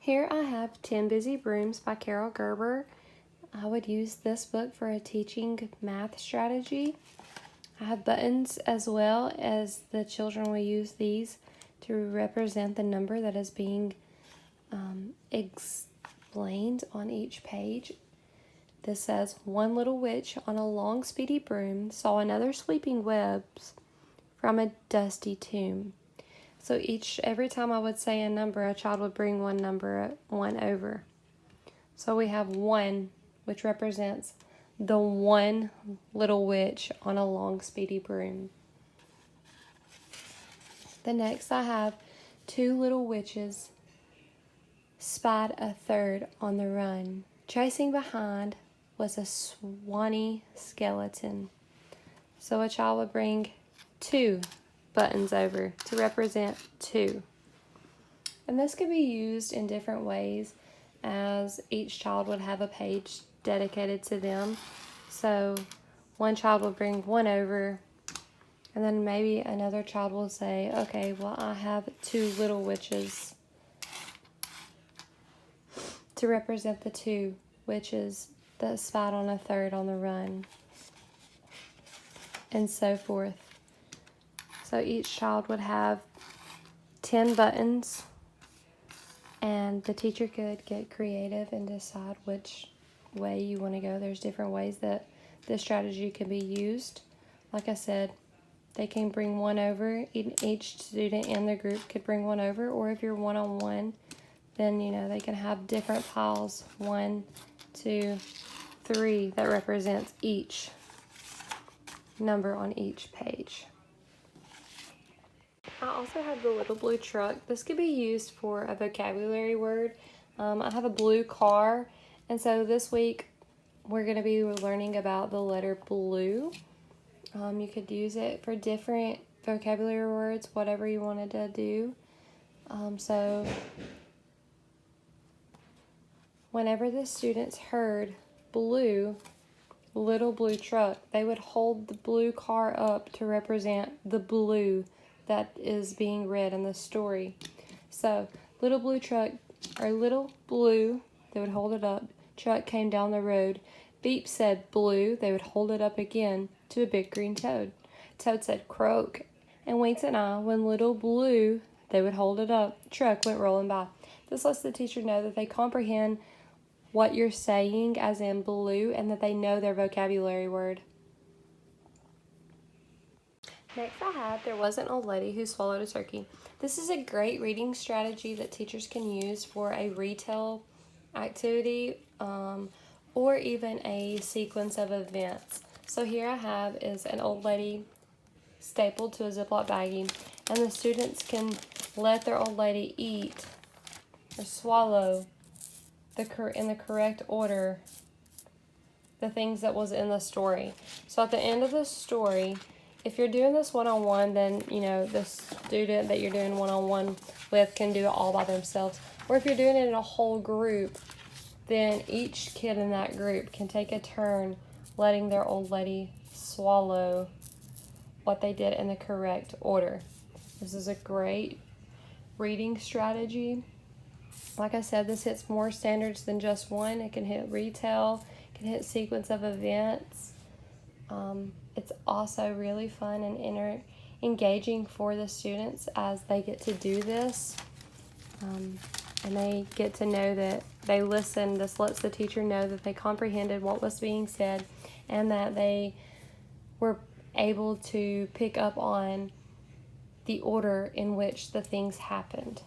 Here I have 10 Busy Brooms by Carol Gerber. I would use this book for a teaching math strategy. I have buttons as well, as the children will use these to represent the number that is being explained on each page. This says, one little witch on a long speedy broom saw another sweeping webs from a dusty tomb. So every time I would say a number, a child would bring one over. So we have 1, which represents the one little witch on a long speedy broom. The next I have 2 little witches spied a third on the run. Chasing behind was a swanny skeleton. So a child would bring 2 buttons over to represent 2. And this could be used in different ways, as each child would have a page dedicated to them. So one child will bring 1 over, and then maybe another child will say, okay, well, I have 2 little witches to represent the 2 witches that spied on a third on the run, and so forth. So each child would have 10 buttons, and the teacher could get creative and decide which way you want to go. There's different ways that this strategy can be used. Like I said, they can bring 1 over. Each student in the group could bring 1 over, or if you're one-on-one, then they can have different piles, 1, 2, 3, that represents each number on each page. I also have the little blue truck. This could be used for a vocabulary word. I have a blue car, and so this week we're going to be learning about the letter blue. You could use it for different vocabulary words, whatever you wanted to do. So whenever the students heard blue, little blue truck, they would hold the blue car up to represent the blue that is being read in the story. So little blue truck, or little blue, they would hold it up. Truck came down the road. Beep said blue, they would hold it up again to a big green toad. Toad said croak and winked an eye. When little blue, they would hold it up. Truck went rolling by. This lets the teacher know that they comprehend what you're saying, as in blue, and that they know their vocabulary word. Next I have, there was an old lady who swallowed a turkey. This is a great reading strategy that teachers can use for a retail activity or even a sequence of events. So here I have is an old lady stapled to a Ziploc baggie, and the students can let their old lady eat or swallow in the correct order the things that was in the story. So at the end of the story, if you're doing this one-on-one, then the student that you're doing one-on-one with can do it all by themselves. Or if you're doing it in a whole group, then each kid in that group can take a turn letting their old lady swallow what they did in the correct order. This is a great reading strategy. Like I said, this hits more standards than just one. It can hit retail, it can hit sequence of events. It's also really fun and engaging for the students as they get to do this. And they get to know that they listened. This lets the teacher know that they comprehended what was being said, and that they were able to pick up on the order in which the things happened.